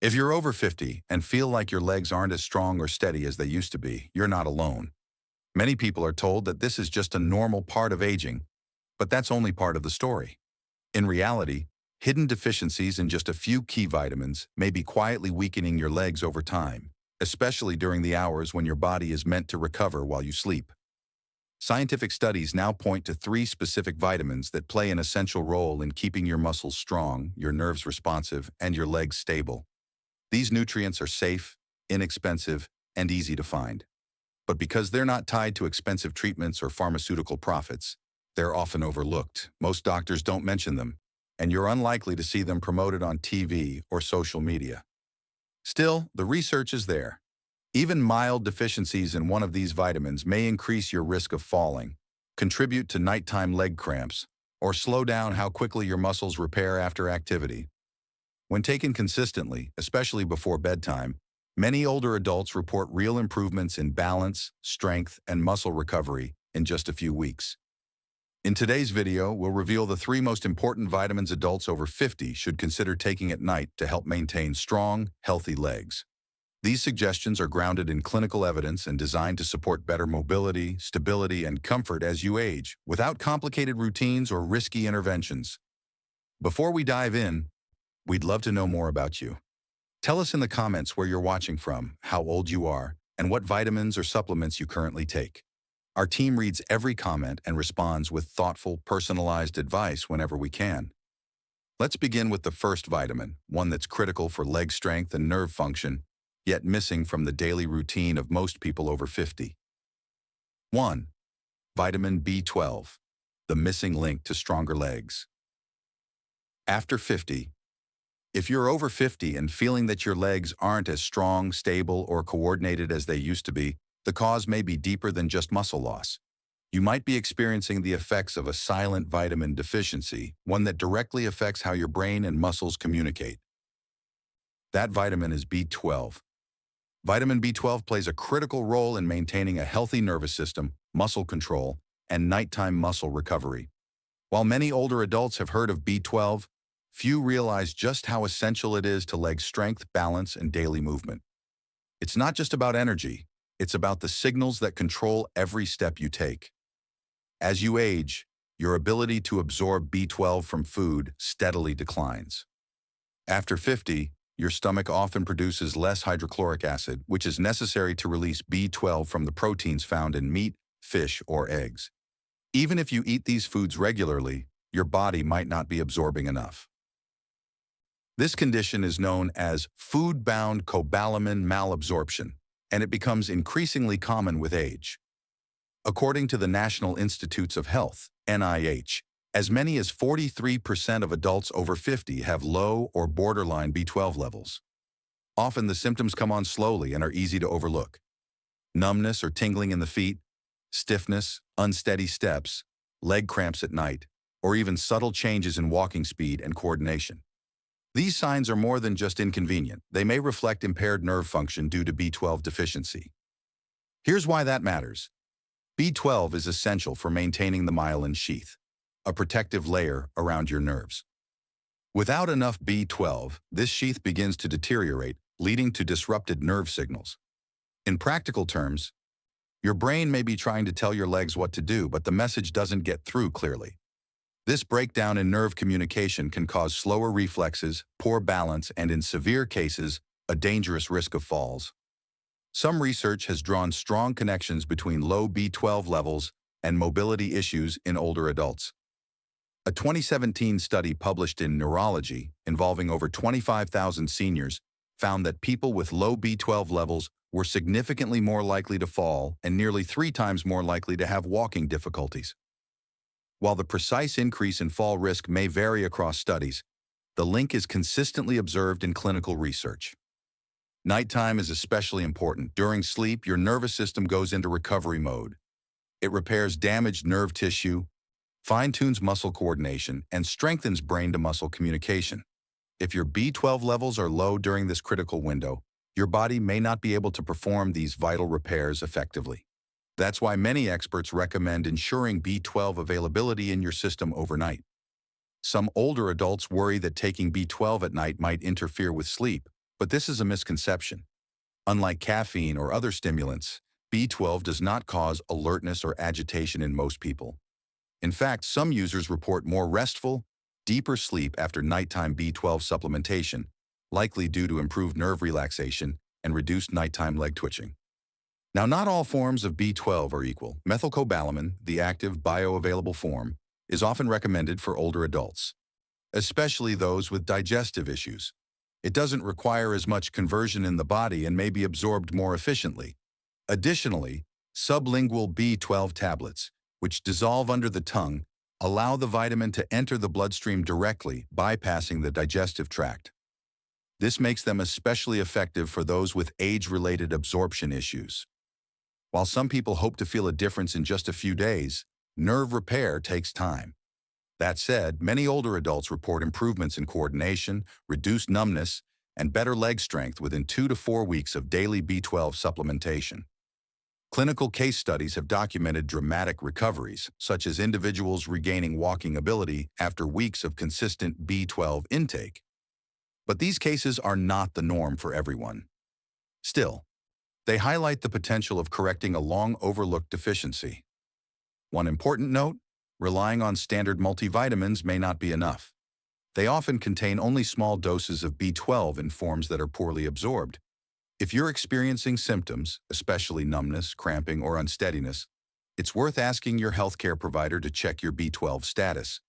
If you're over 50 and feel like your legs aren't as strong or steady as they used to be, you're not alone. Many people are told that this is just a normal part of aging, but that's only part of the story. In reality, hidden deficiencies in just a few key vitamins may be quietly weakening your legs over time, especially during the hours when your body is meant to recover while you sleep. Scientific studies now point to three specific vitamins that play an essential role in keeping your muscles strong, your nerves responsive, and your legs stable. These nutrients are safe, inexpensive, and easy to find. But because they're not tied to expensive treatments or pharmaceutical profits, they're often overlooked. Most doctors don't mention them, and you're unlikely to see them promoted on TV or social media. Still, the research is there. Even mild deficiencies in one of these vitamins may increase your risk of falling, contribute to nighttime leg cramps, or slow down how quickly your muscles repair after activity. When taken consistently, especially before bedtime, many older adults report real improvements in balance, strength, and muscle recovery in just a few weeks. In today's video, we'll reveal the three most important vitamins adults over 50 should consider taking at night to help maintain strong, healthy legs. These suggestions are grounded in clinical evidence and designed to support better mobility, stability, and comfort as you age, without complicated routines or risky interventions. Before we dive in, we'd love to know more about you. Tell us in the comments where you're watching from, how old you are, and what vitamins or supplements you currently take. Our team reads every comment and responds with thoughtful, personalized advice whenever we can. Let's begin with the first vitamin, one that's critical for leg strength and nerve function, yet missing from the daily routine of most people over 50. 1. Vitamin B12, the missing link to stronger legs. After 50, if you're over 50 and feeling that your legs aren't as strong, stable, or coordinated as they used to be, the cause may be deeper than just muscle loss. You might be experiencing the effects of a silent vitamin deficiency, one that directly affects how your brain and muscles communicate. That vitamin is B12. Vitamin B12 plays a critical role in maintaining a healthy nervous system, muscle control, and nighttime muscle recovery. While many older adults have heard of B12, few realize just how essential it is to leg strength, balance, and daily movement. It's not just about energy, it's about the signals that control every step you take. As you age, your ability to absorb B12 from food steadily declines. After 50, your stomach often produces less hydrochloric acid, which is necessary to release B12 from the proteins found in meat, fish, or eggs. Even if you eat these foods regularly, your body might not be absorbing enough. This condition is known as food-bound cobalamin malabsorption, and it becomes increasingly common with age. According to the National Institutes of Health, NIH, as many as 43% of adults over 50 have low or borderline B12 levels. Often the symptoms come on slowly and are easy to overlook. Numbness or tingling in the feet, stiffness, unsteady steps, leg cramps at night, or even subtle changes in walking speed and coordination. These signs are more than just inconvenient. They may reflect impaired nerve function due to B12 deficiency. Here's why that matters. B12 is essential for maintaining the myelin sheath, a protective layer around your nerves. Without enough B12, this sheath begins to deteriorate, leading to disrupted nerve signals. In practical terms, your brain may be trying to tell your legs what to do, but the message doesn't get through clearly. This breakdown in nerve communication can cause slower reflexes, poor balance, and in severe cases, a dangerous risk of falls. Some research has drawn strong connections between low B12 levels and mobility issues in older adults. A 2017 study published in Neurology, involving over 25,000 seniors, found that people with low B12 levels were significantly more likely to fall and nearly 3 times more likely to have walking difficulties. While the precise increase in fall risk may vary across studies, the link is consistently observed in clinical research. Nighttime is especially important. During sleep, your nervous system goes into recovery mode. It repairs damaged nerve tissue, fine-tunes muscle coordination, and strengthens brain-to-muscle communication. If your B12 levels are low during this critical window, your body may not be able to perform these vital repairs effectively. That's why many experts recommend ensuring B12 availability in your system overnight. Some older adults worry that taking B12 at night might interfere with sleep, But this is a misconception. Unlike caffeine or other stimulants, B12 does not cause alertness or agitation in most people. In fact, some users report more restful, deeper sleep after nighttime B12 supplementation, likely due to improved nerve relaxation and reduced nighttime leg twitching. Now, not all forms of B12 are equal. Methylcobalamin, the active bioavailable form, is often recommended for older adults, especially those with digestive issues. It doesn't require as much conversion in the body and may be absorbed more efficiently. Additionally, sublingual B12 tablets, which dissolve under the tongue, allow the vitamin to enter the bloodstream directly, bypassing the digestive tract. This makes them especially effective for those with age-related absorption issues. While some people hope to feel a difference in just a few days, nerve repair takes time. That said, many older adults report improvements in coordination, reduced numbness, and better leg strength within 2 to 4 weeks of daily B12 supplementation. Clinical case studies have documented dramatic recoveries, such as individuals regaining walking ability after weeks of consistent B12 intake. But these cases are not the norm for everyone. Still, they highlight the potential of correcting a long-overlooked deficiency. One important note: relying on standard multivitamins may not be enough. They often contain only small doses of B12 in forms that are poorly absorbed. If you're experiencing symptoms, especially numbness, cramping, or unsteadiness, it's worth asking your healthcare provider to check your B12 status.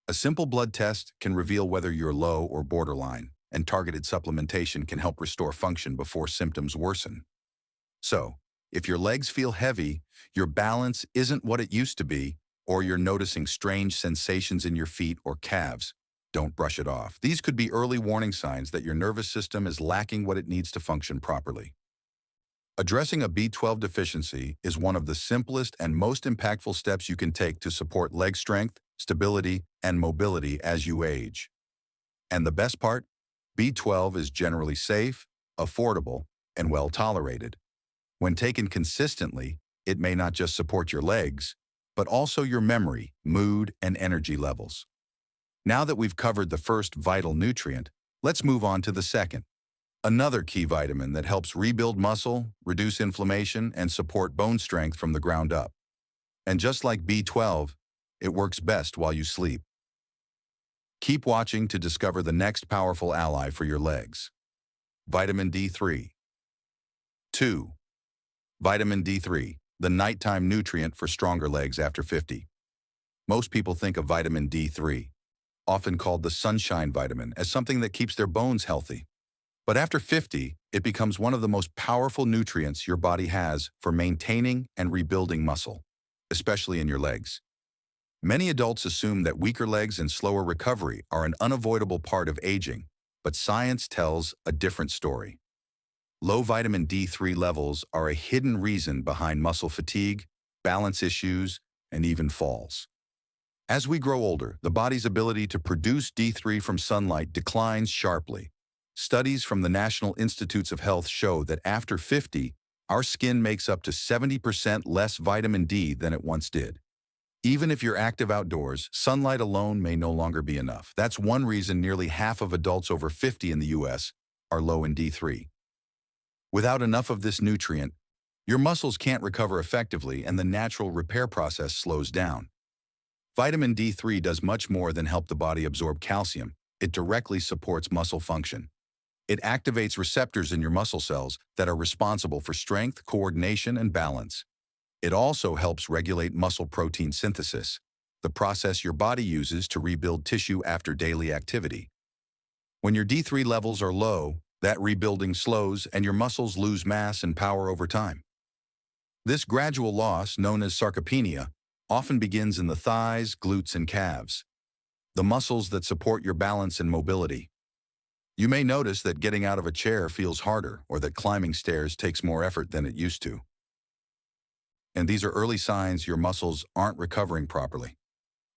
A simple blood test can reveal whether you're low or borderline, and targeted supplementation can help restore function before symptoms worsen. So, if your legs feel heavy, your balance isn't what it used to be, or you're noticing strange sensations in your feet or calves, don't brush it off. These could be early warning signs that your nervous system is lacking what it needs to function properly. Addressing a B12 deficiency is one of the simplest and most impactful steps you can take to support leg strength, stability, and mobility as you age. And the best part? B12 is generally safe, affordable, and well tolerated. When taken consistently, it may not just support your legs, but also your memory, mood, and energy levels. Now that we've covered the first vital nutrient, let's move on to the second. Another key vitamin that helps rebuild muscle, reduce inflammation, and support bone strength from the ground up. And just like B12, it works best while you sleep. Keep watching to discover the next powerful ally for your legs. Vitamin D3. 2. Vitamin D3, the nighttime nutrient for stronger legs after 50. Most people think of vitamin D3, often called the sunshine vitamin, as something that keeps their bones healthy. But after 50, it becomes one of the most powerful nutrients your body has for maintaining and rebuilding muscle, especially in your legs. Many adults assume that weaker legs and slower recovery are an unavoidable part of aging, but science tells a different story. Low vitamin D3 levels are a hidden reason behind muscle fatigue, balance issues, and even falls. As we grow older, the body's ability to produce D3 from sunlight declines sharply. Studies from the National Institutes of Health show that after 50, our skin makes up to 70% less vitamin D than it once did. Even if you're active outdoors, sunlight alone may no longer be enough. That's one reason nearly half of adults over 50 in the US are low in D3. Without enough of this nutrient, your muscles can't recover effectively and the natural repair process slows down. Vitamin D3 does much more than help the body absorb calcium. It directly supports muscle function. It activates receptors in your muscle cells that are responsible for strength, coordination, and balance. It also helps regulate muscle protein synthesis, the process your body uses to rebuild tissue after daily activity. When your D3 levels are low, that rebuilding slows and your muscles lose mass and power over time. This gradual loss, known as sarcopenia, often begins in the thighs, glutes, and calves, the muscles that support your balance and mobility. You may notice that getting out of a chair feels harder or that climbing stairs takes more effort than it used to. And these are early signs your muscles aren't recovering properly.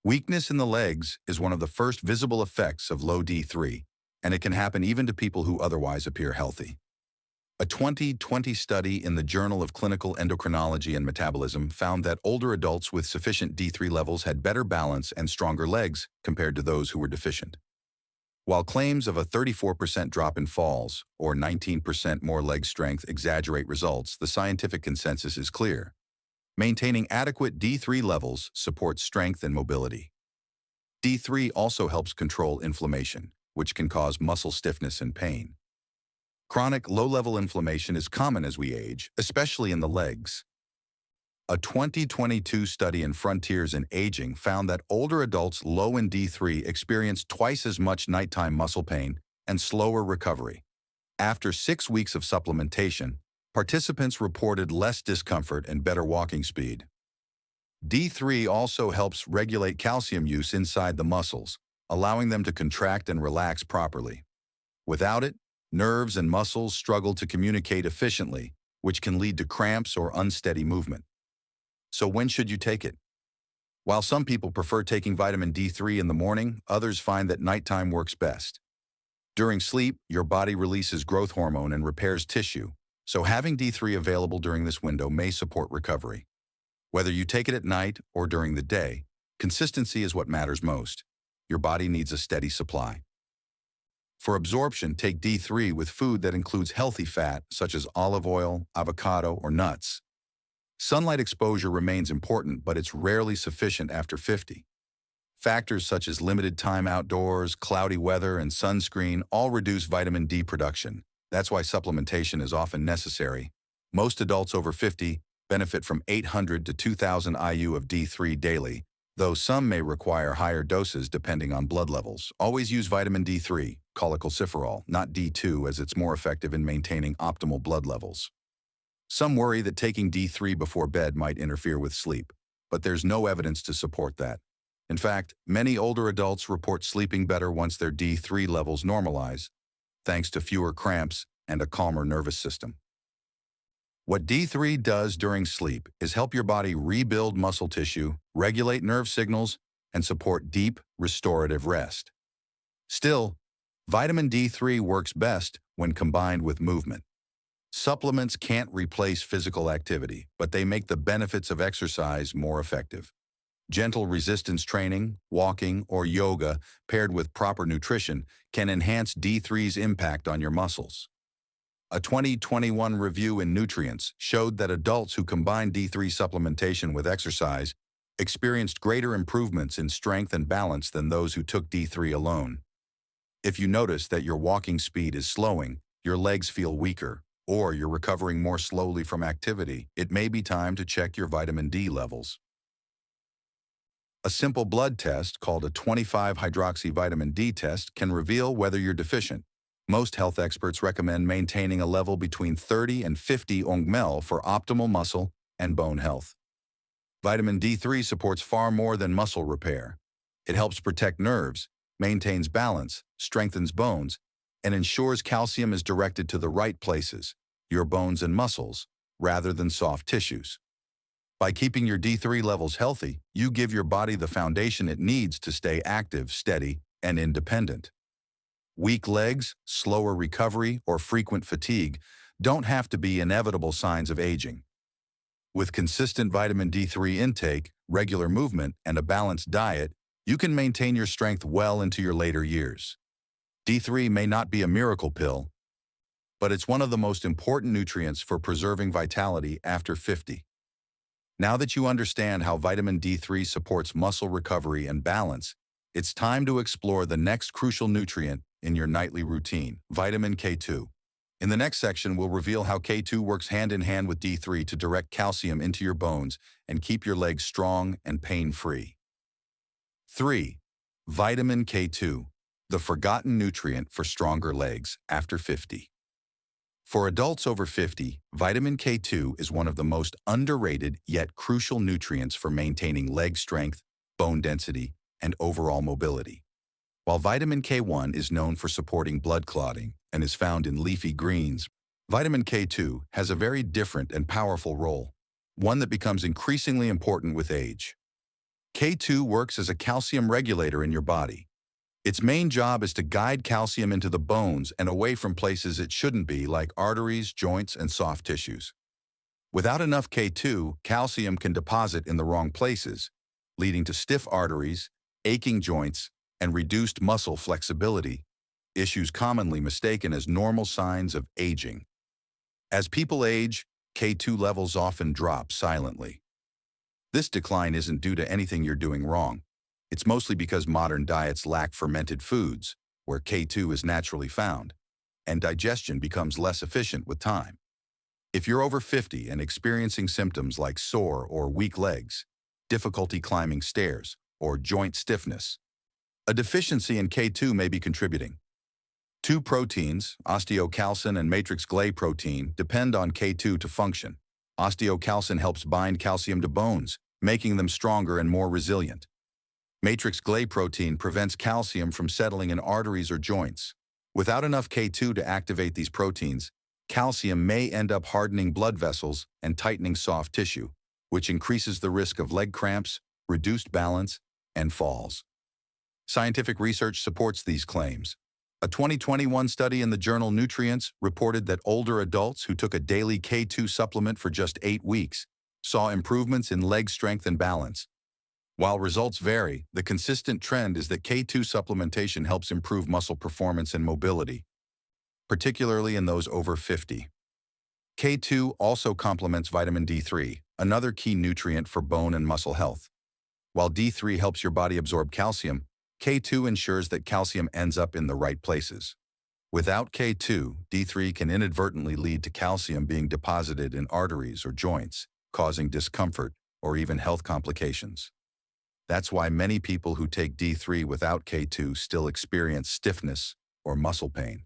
Weakness in the legs is one of the first visible effects of low D3, and it can happen even to people who otherwise appear healthy. A 2020 study in the Journal of Clinical Endocrinology and Metabolism found that older adults with sufficient D3 levels had better balance and stronger legs compared to those who were deficient. While claims of a 34% drop in falls or 19% more leg strength exaggerate results, the scientific consensus is clear. Maintaining adequate D3 levels supports strength and mobility. D3 also helps control inflammation, which can cause muscle stiffness and pain. Chronic low-level inflammation is common as we age, especially in the legs. A 2022 study in Frontiers in Aging found that older adults low in D3 experienced twice as much nighttime muscle pain and slower recovery. After 6 weeks of supplementation, participants reported less discomfort and better walking speed. D3 also helps regulate calcium use inside the muscles, allowing them to contract and relax properly. Without it, nerves and muscles struggle to communicate efficiently, which can lead to cramps or unsteady movement. So when should you take it? While some people prefer taking vitamin D3 in the morning, others find that nighttime works best. During sleep, your body releases growth hormone and repairs tissue, so having D3 available during this window may support recovery. Whether you take it at night or during the day, consistency is what matters most. Your body needs a steady supply. For absorption, take D3 with food that includes healthy fat, such as olive oil, avocado, or nuts. Sunlight exposure remains important, but it's rarely sufficient after 50. Factors such as limited time outdoors, cloudy weather, and sunscreen all reduce vitamin D production. That's why supplementation is often necessary. Most adults over 50 benefit from 800 to 2,000 IU of D3 daily, though some may require higher doses depending on blood levels. Always use vitamin D3, cholecalciferol, not D2, as it's more effective in maintaining optimal blood levels. Some worry that taking D3 before bed might interfere with sleep, but there's no evidence to support that. In fact, many older adults report sleeping better once their D3 levels normalize, thanks to fewer cramps and a calmer nervous system. What D3 does during sleep is help your body rebuild muscle tissue, regulate nerve signals, and support deep, restorative rest. Still, vitamin D3 works best when combined with movement. Supplements can't replace physical activity, but they make the benefits of exercise more effective. Gentle resistance training, walking, or yoga paired with proper nutrition can enhance D3's impact on your muscles. A 2021 review in Nutrients showed that adults who combined D3 supplementation with exercise experienced greater improvements in strength and balance than those who took D3 alone. If you notice that your walking speed is slowing, your legs feel weaker, or you're recovering more slowly from activity, it may be time to check your vitamin D levels. A simple blood test called a 25-hydroxy-vitamin D test can reveal whether you're deficient. Most health experts recommend maintaining a level between 30 and 50 ong-ml for optimal muscle and bone health. Vitamin D3 supports far more than muscle repair. It helps protect nerves, maintains balance, strengthens bones, and ensures calcium is directed to the right places, your bones and muscles, rather than soft tissues. By keeping your D3 levels healthy, you give your body the foundation it needs to stay active, steady, and independent. Weak legs, slower recovery, or frequent fatigue don't have to be inevitable signs of aging. With consistent vitamin D3 intake, regular movement, and a balanced diet, you can maintain your strength well into your later years. D3 may not be a miracle pill, but it's one of the most important nutrients for preserving vitality after 50. Now that you understand how vitamin D3 supports muscle recovery and balance, it's time to explore the next crucial nutrient in your nightly routine, vitamin K2. In the next section, we'll reveal how K2 works hand in hand with D3 to direct calcium into your bones and keep your legs strong and pain-free. 3. Vitamin K2, the forgotten nutrient for stronger legs after 50. For adults over 50, vitamin K2 is one of the most underrated yet crucial nutrients for maintaining leg strength, bone density, and overall mobility. While vitamin K1 is known for supporting blood clotting and is found in leafy greens, vitamin K2 has a very different and powerful role, one that becomes increasingly important with age. K2 works as a calcium regulator in your body. Its main job is to guide calcium into the bones and away from places it shouldn't be, like arteries, joints, and soft tissues. Without enough K2, calcium can deposit in the wrong places, leading to stiff arteries, aching joints, and reduced muscle flexibility, issues commonly mistaken as normal signs of aging. As people age, K2 levels often drop silently. This decline isn't due to anything you're doing wrong. It's mostly because modern diets lack fermented foods, where K2 is naturally found, and digestion becomes less efficient with time. If you're over 50 and experiencing symptoms like sore or weak legs, difficulty climbing stairs, or joint stiffness, a deficiency in K2 may be contributing. Two proteins, osteocalcin and matrix Glay protein, depend on K2 to function. Osteocalcin helps bind calcium to bones, making them stronger and more resilient. Matrix Glay protein prevents calcium from settling in arteries or joints. Without enough K2 to activate these proteins, calcium may end up hardening blood vessels and tightening soft tissue, which increases the risk of leg cramps, reduced balance, and falls. Scientific research supports these claims. A 2021 study in the journal Nutrients reported that older adults who took a daily K2 supplement for just 8 weeks saw improvements in leg strength and balance. While results vary, the consistent trend is that K2 supplementation helps improve muscle performance and mobility, particularly in those over 50. K2 also complements vitamin D3, another key nutrient for bone and muscle health. While D3 helps your body absorb calcium, K2 ensures that calcium ends up in the right places. Without K2, D3 can inadvertently lead to calcium being deposited in arteries or joints, causing discomfort or even health complications. That's why many people who take D3 without K2 still experience stiffness or muscle pain.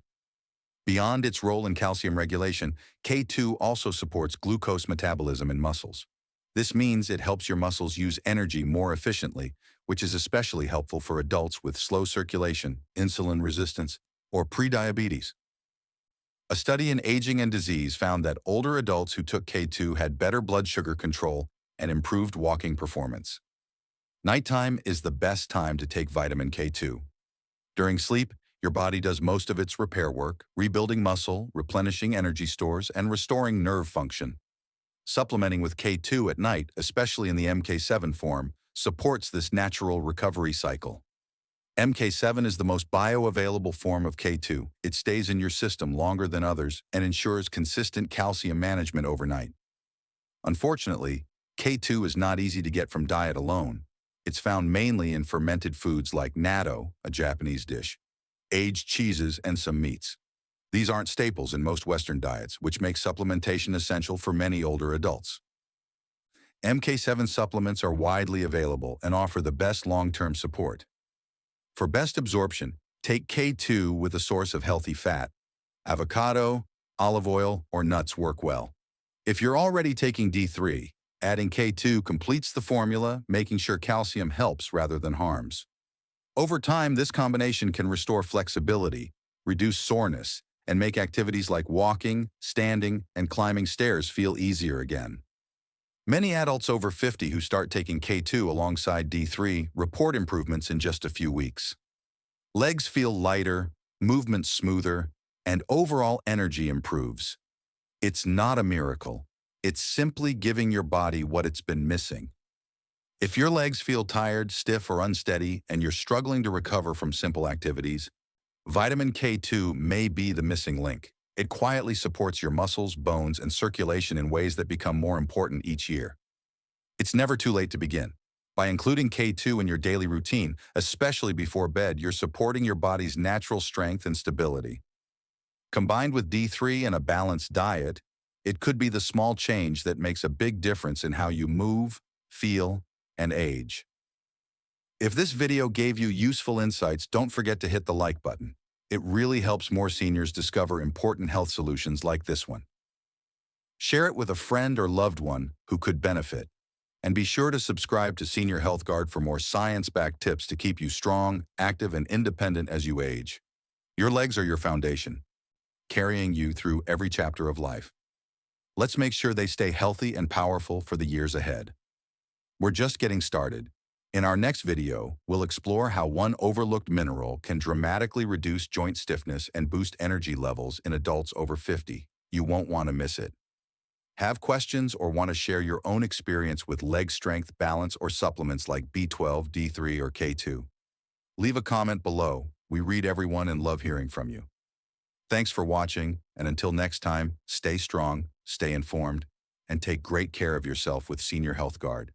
Beyond its role in calcium regulation, K2 also supports glucose metabolism in muscles. This means it helps your muscles use energy more efficiently, which is especially helpful for adults with slow circulation, insulin resistance, or prediabetes. A study in Aging and Disease found that older adults who took K2 had better blood sugar control and improved walking performance. Nighttime is the best time to take vitamin K2. During sleep, your body does most of its repair work, rebuilding muscle, replenishing energy stores, and restoring nerve function. Supplementing with K2 at night, especially in the MK7 form, supports this natural recovery cycle. MK7 is the most bioavailable form of K2. It stays in your system longer than others and ensures consistent calcium management overnight. Unfortunately, K2 is not easy to get from diet alone. It's found mainly in fermented foods like natto, a Japanese dish, aged cheeses, and some meats. These aren't staples in most Western diets, which makes supplementation essential for many older adults. MK7 supplements are widely available and offer the best long-term support. For best absorption, take K2 with a source of healthy fat. Avocado, olive oil, or nuts work well. If you're already taking D3, adding K2 completes the formula, making sure calcium helps rather than harms. Over time, this combination can restore flexibility, reduce soreness, and make activities like walking, standing, and climbing stairs feel easier again. Many adults over 50 who start taking K2 alongside D3 report improvements in just a few weeks. Legs feel lighter, movement smoother, and overall energy improves. It's not a miracle. It's simply giving your body what it's been missing. If your legs feel tired, stiff, or unsteady, and you're struggling to recover from simple activities, vitamin K2 may be the missing link. It quietly supports your muscles, bones, and circulation in ways that become more important each year. It's never too late to begin. By including K2 in your daily routine, especially before bed, you're supporting your body's natural strength and stability. Combined with D3 and a balanced diet, it could be the small change that makes a big difference in how you move, feel, and age. If this video gave you useful insights, don't forget to hit the like button. It really helps more seniors discover important health solutions like this one. Share it with a friend or loved one who could benefit. And be sure to subscribe to Senior Health Guard for more science-backed tips to keep you strong, active, and independent as you age. Your legs are your foundation, carrying you through every chapter of life. Let's make sure they stay healthy and powerful for the years ahead. We're just getting started. In our next video, we'll explore how one overlooked mineral can dramatically reduce joint stiffness and boost energy levels in adults over 50. You won't want to miss it. Have questions or want to share your own experience with leg strength, balance, or supplements like B12, D3, or K2? Leave a comment below. We read everyone and love hearing from you. Thanks for watching, and until next time, stay strong, stay informed, and take great care of yourself with Senior Health Guard.